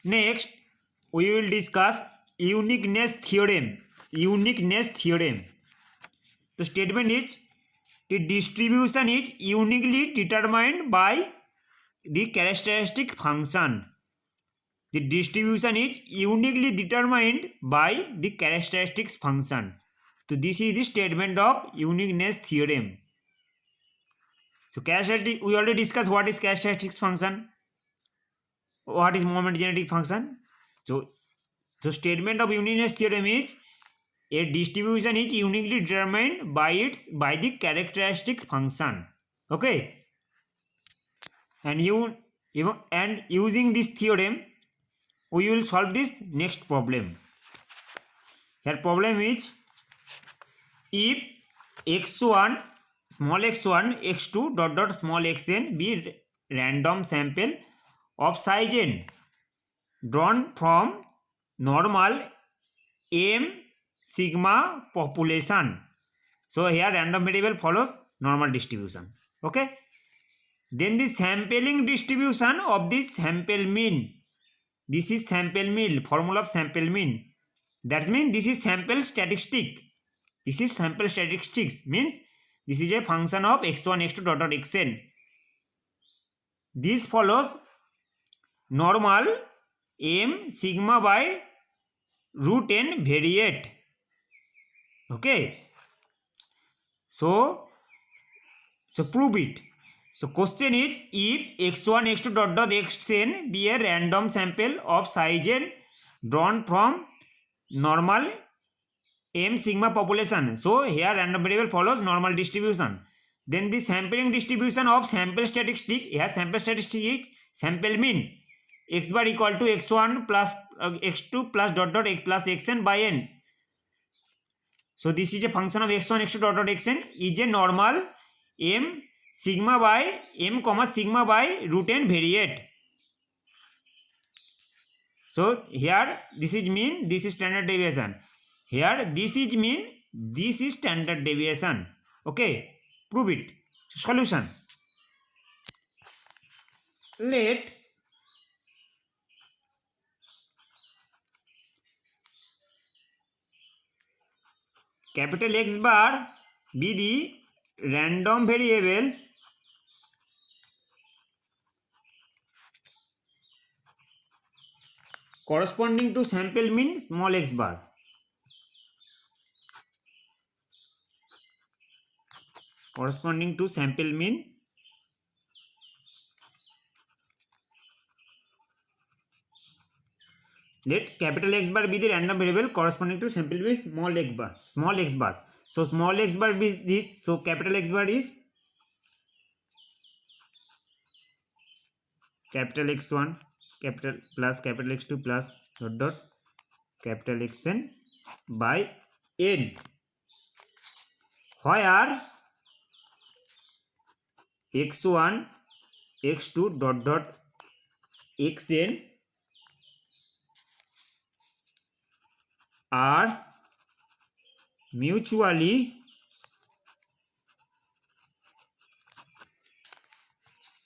Next, we will discuss uniqueness theorem. Uniqueness theorem. The statement is the distribution is uniquely determined by the characteristic function. The distribution is uniquely determined by the characteristics function. So this is the statement of uniqueness theorem. So characteristic, we already discussed what is characteristics function, what is moment genetic function. So statement of uniqueness theorem is a distribution is uniquely determined by the characteristic function. Okay, and using this theorem we will solve this next problem. Here problem is if x1 small x1 x2 dot dot small xn be random sample of size n drawn from normal m sigma population. So here random variable follows normal distribution. Okay, then the sampling distribution of this sample mean. This is sample mean, formula of sample mean. That means this is sample statistic. This is sample statistics, means this is a function of x1 x2 dot dot xn. This follows normal m sigma by root n variate. Okay, so prove it. So question is if x1 x2 dot dot xn be a random sample of size n drawn from normal m sigma population. So here random variable follows normal distribution. Then the sampling distribution of sample statistic, here sample statistic is sample mean x bar equal to x1 plus x2 plus dot dot x plus xn by n. So this is a function of x1 x2 dot dot xn is a normal m sigma by m comma sigma by root n variate. So here this is mean, this is standard deviation. Here this is mean, this is standard deviation. Okay, prove it. Solution. Let capital X bar be the random variable corresponding to sample mean small x bar. Corresponding to sample mean let capital X bar be the random variable corresponding to sample mean small x bar. Small x bar. So small x bar is this. So capital X bar is capital X1 capital plus capital X2 plus dot dot capital Xn by n, where x1 x2 dot dot xn are mutually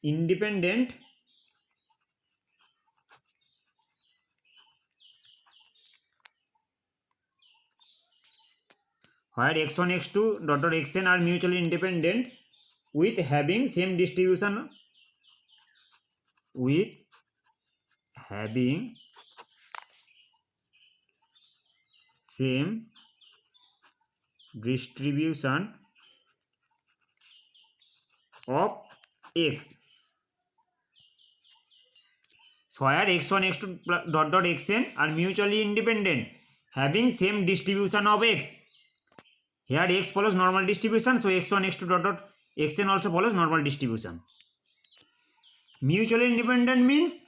independent where x1 x2 dot dot xn are mutually independent with having same distribution, with having same distribution of x. So where x1 x2 dot dot xn are mutually independent having same distribution of x. Here x follows normal distribution, so x1 x2 dot dot xn also follows normal distribution. Mutually independent means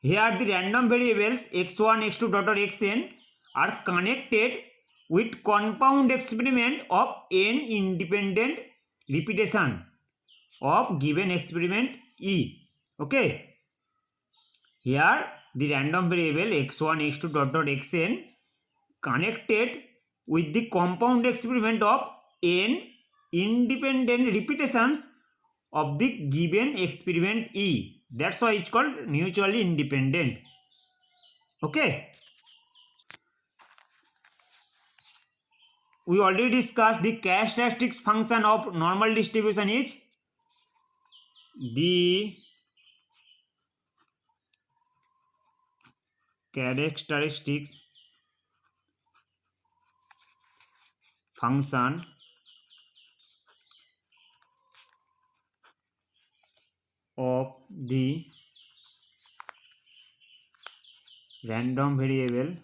here the random variables x1 x2 dot dot xn are connected with compound experiment of n independent repetition of given experiment E. Okay, here the random variable x1 x2 dot dot xn connected with the compound experiment of n independent repetitions of the given experiment E. That's why it's called mutually independent. Okay, we already discussed the characteristics function of normal distribution is the characteristics function of the random variable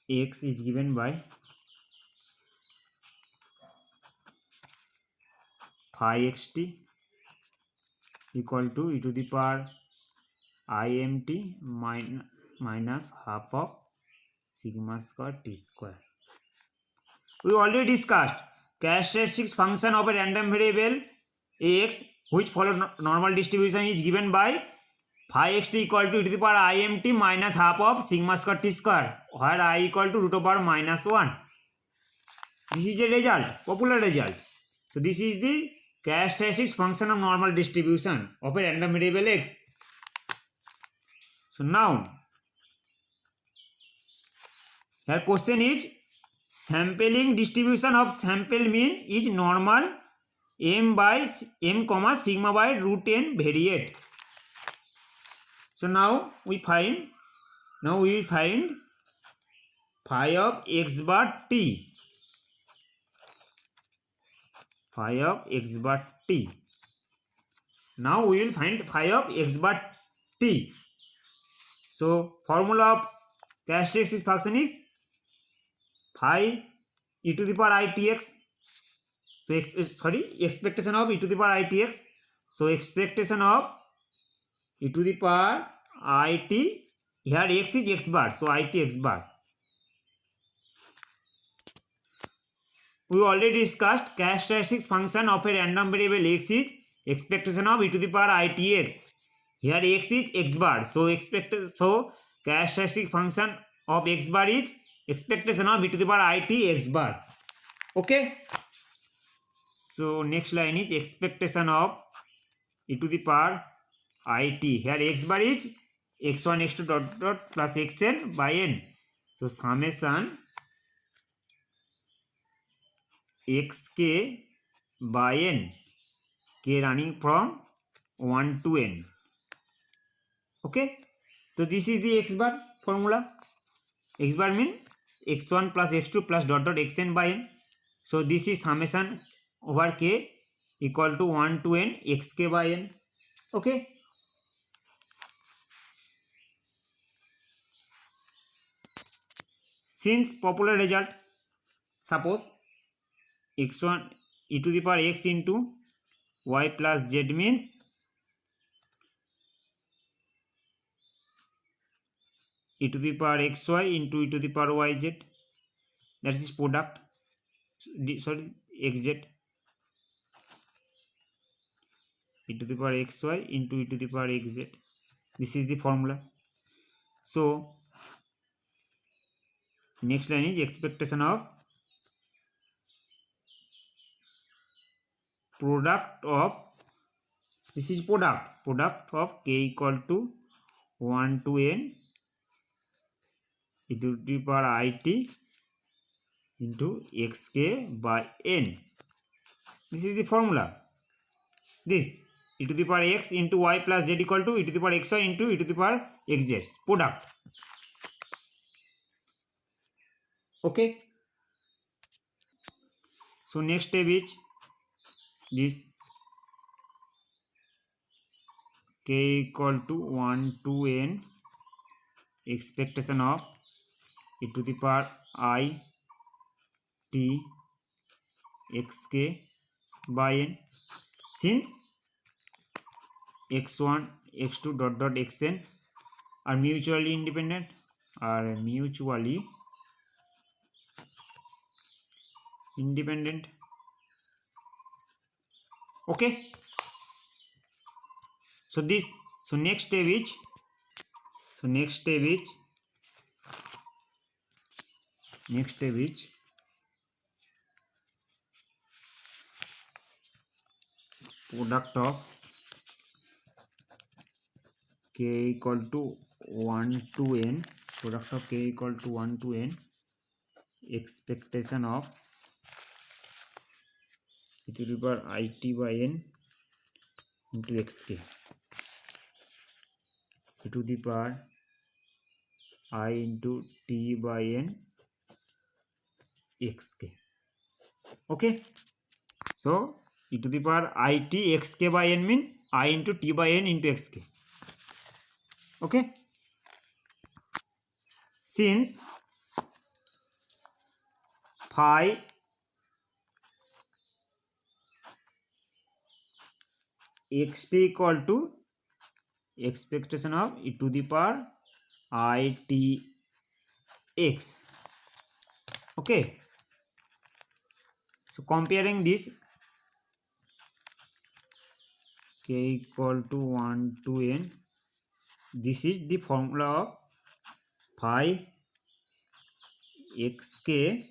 x is given by phi xt equal to e to the power imt minus half of sigma square t square. We already discussed characteristics function of a random variable x which follow normal distribution is given by phi xt equal to e to the power imt minus half of sigma square t square, where I equal to root over minus 1. This is a result, popular result. So this is the characteristics function of normal distribution of a random variable x. So now here question is sampling distribution of sample mean is normal m by m comma sigma by root n variate. So now we find phi of x bar t, phi of x bar t. Now we will find phi of x bar t. So formula of characteristics function is phi e to the power I tx. So expectation of e to the power I tx. So expectation of e to the power I t, here x is x bar, so I t x bar. We already discussed characteristics function of a random variable x is expectation of e to the power I t x. Here x is x bar, so characteristic function of x bar is expectation of e to the power I t x bar. Okay, so next line is expectation of e to the power I t. Here x bar is x1 x2 dot dot plus xn by n. So summation xk by n, k running from 1 to n. Okay, so this is the x bar formula. X bar mean x1 plus x2 plus dot dot xn by n. So this is summation over k equal to 1 to n xk by n. Okay, since popular result, suppose x1 e to the power x into y plus z means e to the power xy into e to the power yz, that is product, sorry, xz, e to the power xy into e to the power xz. This is the formula. So next line is expectation of product of, this is product of k equal to 1 to n e to the power it into xk by n. This is the formula. This e to the power x into y plus z equal to e to the power xy into e to the power xz, product. Okay, so next step is this k equal to 1 to n expectation of e to the power I t xk by n, since x1 x2 dot dot xn are mutually independent, Okay, so next step is next step is product of k equal to 1 to n, product of k equal to 1 to n, expectation of e to the power it by n into xk, e to the power I into t by n xk. Okay, so e to the power it xk by n means I into t by n into xk. Okay, since phi xt equal to expectation of e to the power it x. Okay, so comparing this k equal to 1 to n, this is the formula of phi xk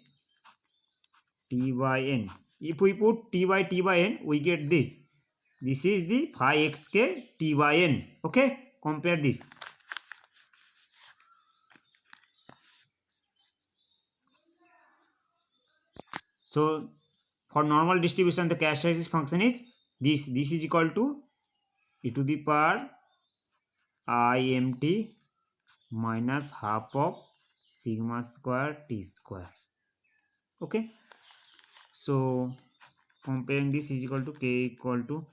t by n. If we put t by n, we get this. This is the phi xk t by n. Okay, compare this. So for normal distribution, the characteristic function is this. This is equal to e to the power imt minus half of sigma square t square. Okay, so comparing this is equal to k equal to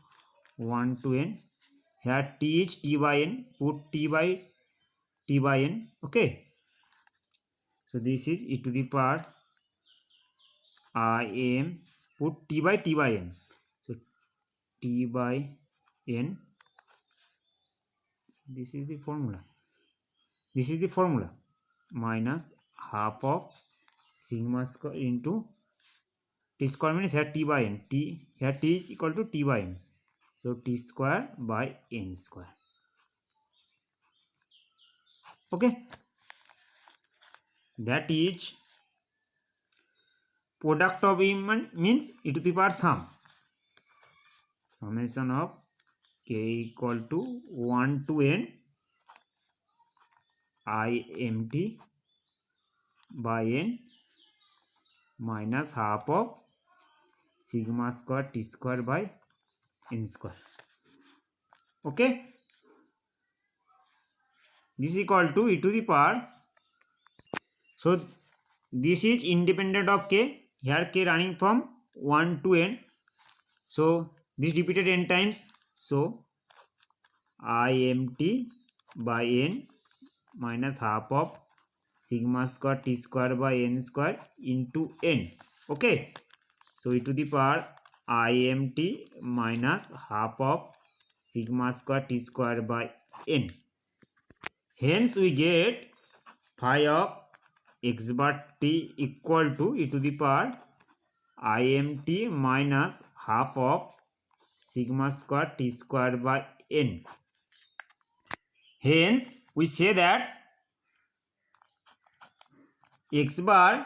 1 to n. Here t is t by n, put t by n. Okay, so this is e to the power im, put t by n, so t by n, this is the formula, minus half of sigma square into t square means here t by n, here t is equal to t by n, so t square by n square. Okay, that is product of means e to the power summation of k equal to 1 to n imt by n minus half of sigma square t square by n square. Okay, this is equal to e to the power, so this is independent of k, here k running from 1 to n, so this repeated n times, so imt by n minus half of sigma square t square by n square into n. Okay, so e to the power imt minus half of sigma square t square by n. Hence we get phi of x bar t equal to e to the power imt minus half of sigma square t square by n. Hence we say that x bar,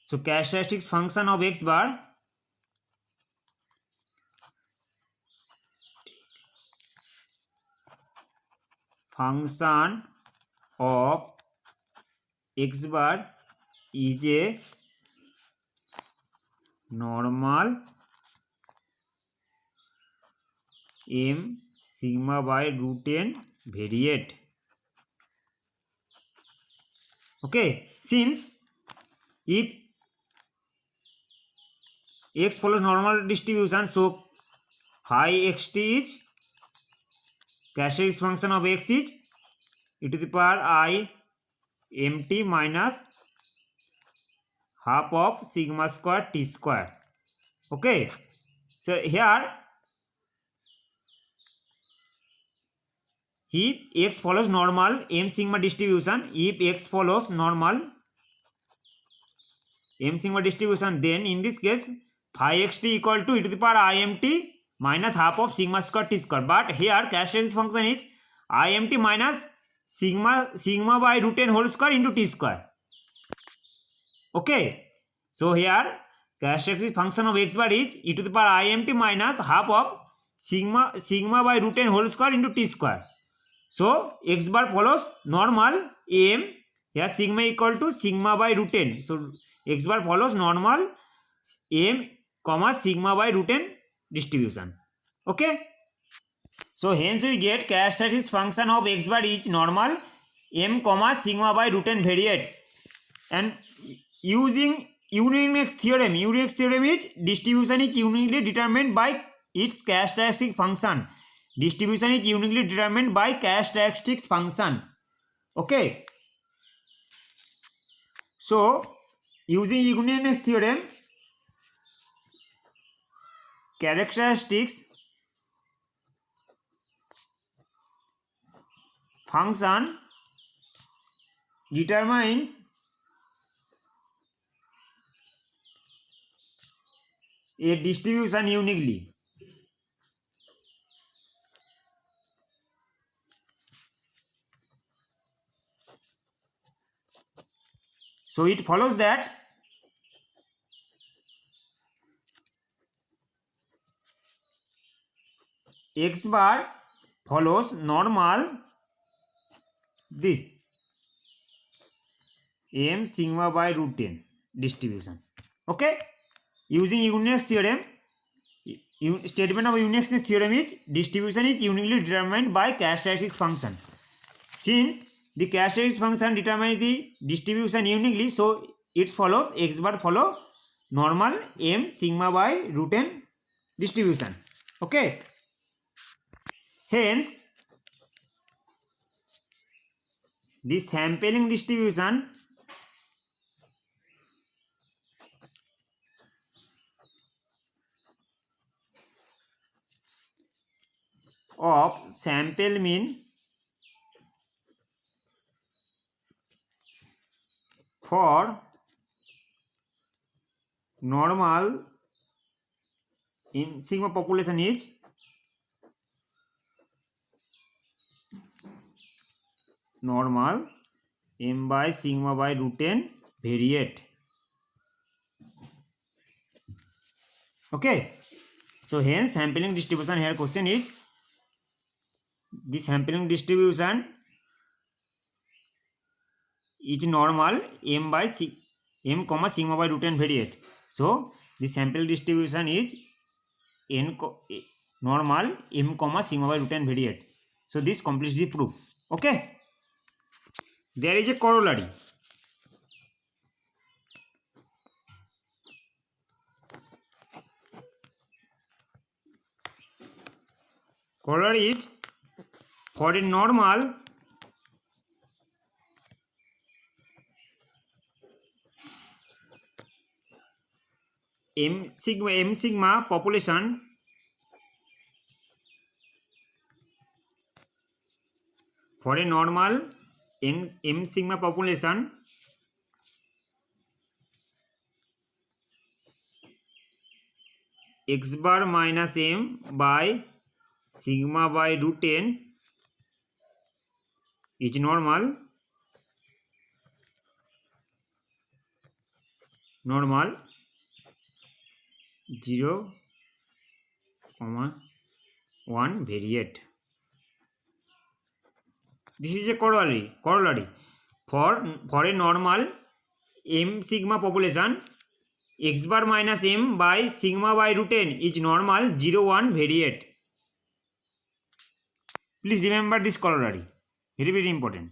so characteristics function of x bar is a normal m sigma by root n variate. Okay, since if x follows normal distribution, so phi xt is characteristic function of x is e to the power I mt minus half of sigma square t square. Okay, so here if x follows normal m sigma distribution, then in this case phi xt equal to e to the power imt minus half of sigma square t square, but here characteristic function is imt minus sigma by root n whole square into t square. Okay, so here characteristic function of x bar is e to the power imt minus half of sigma by root n whole square into t square. So x bar follows normal m, here sigma equal to sigma by root n, so x bar follows normal m comma sigma by root n distribution. Okay, so hence we get characteristic function of x bar is normal m comma sigma by root n variate. And using uniqueness theorem is distribution is uniquely determined by its characteristic function. Distribution is uniquely determined by characteristic function. Okay, so using uniqueness theorem, characteristics function determines a distribution uniquely. So it follows that x bar follows normal this m sigma by root n distribution. Okay, using uniqueness theorem, statement of uniqueness theorem is distribution is uniquely determined by characteristic function. Since the characteristic function determines the distribution uniquely, so it follows x bar follow normal m sigma by root n distribution. Okay, hence the sampling distribution of sample mean for normal in sigma population is normal m by sigma by root n variate. Okay, so hence sampling distribution, here question is the sampling distribution is normal m by m comma sigma by root n variate. So the sample distribution is normal m comma sigma by root n variate. So this completes the proof. Okay, there is a corollary. Corollary is for a normal m sigma population for a normal m sigma population x bar minus m by sigma by root n is normal 0, 1 variate. This is a corollary. For a normal m sigma population, x bar minus m by sigma by root n is normal 0, 1 variate. Please remember this corollary. Very, very important.